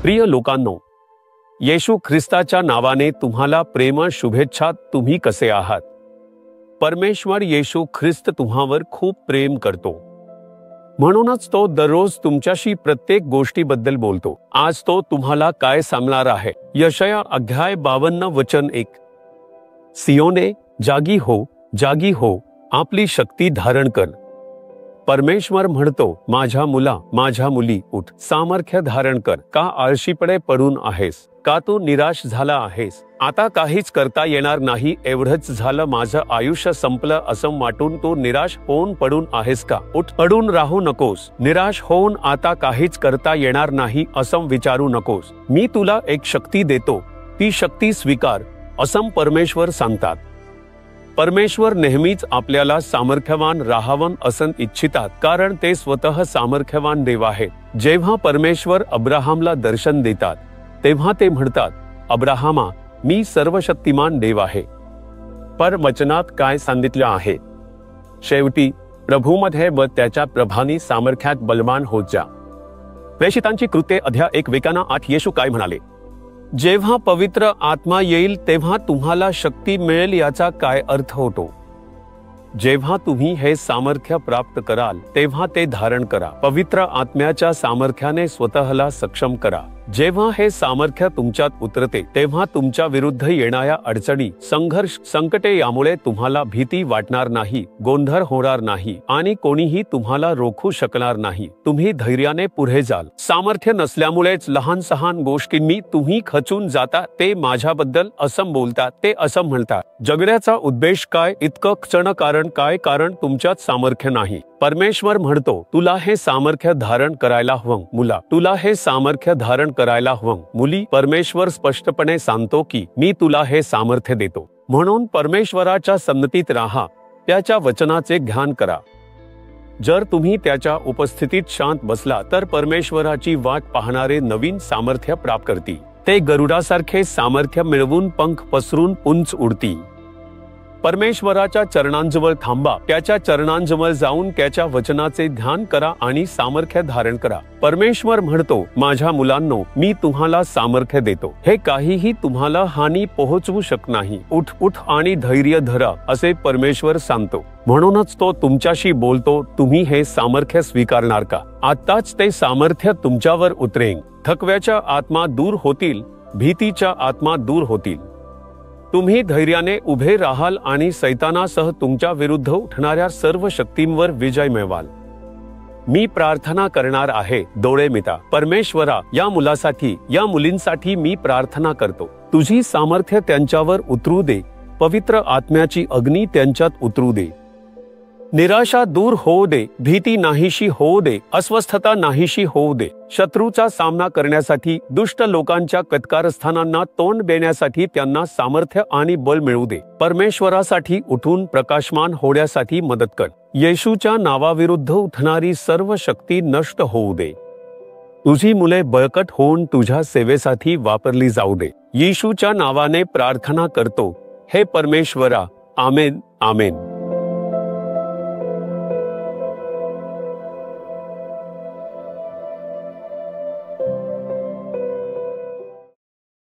प्रिय लोकांनो, येशू ख्रिस्ताच्या नावाने तुम्हाला प्रेम शुभेच्छा. तुम्ही कसे आहात? परमेश्वर येशू ख्रिस्त तुम्हावर खूप प्रेम करतो, म्हणूनच तो दररोज तुमच्याशी प्रत्येक गोष्टीबद्दल बोलतो. आज तो तुम्हाला काय सांगणार आहे? यशाया अध्याय 52 वचन 1. सियोने, जागी हो, जागी हो, आपली शक्ती धारण कर. परमेश्वर म्हणतो, माझ्या मुला, माझ्या मुली, उठ, सामर्थ्य धारण कर. का आळशीपणे पडून आहेस? का तू निराश झाला आहेस? आता काहीच करता येणार नाही, एवढंच झालं, माझं आयुष्य संपलं असं वाटून तू निराश होऊन पडून आहेस का? उठ, पडून राहू नकोस. निराश होऊन आता काहीच करता येणार नाही असं विचारू नकोस. मी तुला एक शक्ती देतो, ती शक्ती स्वीकार, असं परमेश्वर सांगतात. परमेश्वर नेहमीच आपल्याला सामर्थ्यवान राहावं असं इच्छितात, कारण ते स्वतः सामर्थ्यवान देव आहेत. जेव्हा परमेश्वर अब्राहामला दर्शन देतात, तेव्हा ते म्हणतात, अब्राहामा, मी सर्वशक्तिमान देव आहे. पर वचनात काय सांगितलं आहे? शेवटी प्रभूमध्ये व त्याच्या प्रभानी सामर्थ्यात बलवान होत जा. प्रेषितांची कृत्ये अध्याय 1:8 येशू काय म्हणाले? जेव्हा पवित्र आत्मा येईल तेव्हा तुम्हाला शक्ती मिळेल. याचा काय अर्थ होतो? जेव्हा तुम्ही हे सामर्थ्य प्राप्त कराल तेव्हा ते धारण करा. पवित्र आत्म्याच्या सामर्थ्याने स्वतःला सक्षम करा. जेव्हा हे सामर्थ्य तुमच्यात उतरते तेव्हा तुमच्या विरुद्ध येणाऱ्या अडचणी, संघर्ष, संकटे यामुळे तुम्हाला भीती वाटणार नाही, गोंधळ होणार नाही आणि कोणीही तुम्हाला रोखू शकणार नाही. तुम्ही धैर्याने पुढे जाल. सामर्थ्य नसल्यामुळेच लहान सहान गोष्टींनी तुम्ही खचून जाता. ते माझ्याबद्दल असं बोलतात, ते असं म्हणतात. जगण्याचा उद्देश काय? इतकं क्षण कारण काय? कारण तुमच्यात सामर्थ्य नाही. परमेश्वर म्हणतो, तुला हे सामर्थ्य धारण करायला हवं. मुला, तुला हे सामर्थ्य धारण करायला हवं. मुली, परमेश्वर स्पष्टपणे सांगतो की मी तुला हे सामर्थ्य देतो. म्हणून परमेश्वराच्या संगतीत राहा, त्याच्या वचनाचे ध्यान करा. जर तुम्ही त्याच्या उपस्थितीत शांत बसला तर परमेश्वराची वाट पाहणारे नवीन सामर्थ्य प्राप्त करतील. ते गरुडासारखे सामर्थ्य मिळवून पंख पसरून उंच उडतील. परमेश्वराच्या चरणांजवळ थांबा. त्याच्या चरणांजवळ जाऊन त्याच्या वचनाचे ध्यान करा आणि सामर्थ्य धारण करा. परमेश्वर म्हणतो, माझ्या मुलांनो, मी तुम्हाला सामर्थ्य देतो. हे काहीही तुम्हाला हानी पोहोचवू शकत नाही. उठ, उठ आणि धैर्य धरा, असे परमेश्वर सांगतो. म्हणूनच तो तुमच्याशी बोलतो, तुम्ही हे सामर्थ्य स्वीकारणार का? आताच ते सामर्थ्य तुमच्यावर उतरेल. थकव्याच्या आत्मा दूर होतील, भीतीच्या आत्मा दूर होतील. तुम्ही धैर्याने उभे राहाल आणि सैतानासह तुमच्या विरुद्ध उठणाऱ्या सर्व शक्तींवर विजय मिळवाल. मी प्रार्थना करणार आहे. डोळे मिटा. परमेश्वरा, या मुलासाठी, या मुलींसाठी मी प्रार्थना करतो. तुझी सामर्थ्य त्यांच्यावर उतरू दे. पवित्र आत्म्याची अग्नी त्यांच्यात उतरू दे. निराशा दूर होऊ दे, भीती नाहीशी होऊ दे, अस्वस्थता नाहीशी होऊ दे. शत्रूचा सामना करण्यासाठी, दुष्ट लोकांच्या कटकारस्थानांना तोंड देण्यासाठी त्यांना सामर्थ्य आणि बल मिळू दे. परमेश्वरासाठी उठून प्रकाशमान होण्यासाठी मदत कर. येशूच्या नावाविरुद्ध उठणारी सर्व शक्ती नष्ट होऊ दे. तुझी मुले बळकट होऊन तुझ्या सेवेसाठी वापरली जाऊ दे. येशूच्या नावाने प्रार्थना करतो. हे परमेश्वरा, आमेन, आमेन.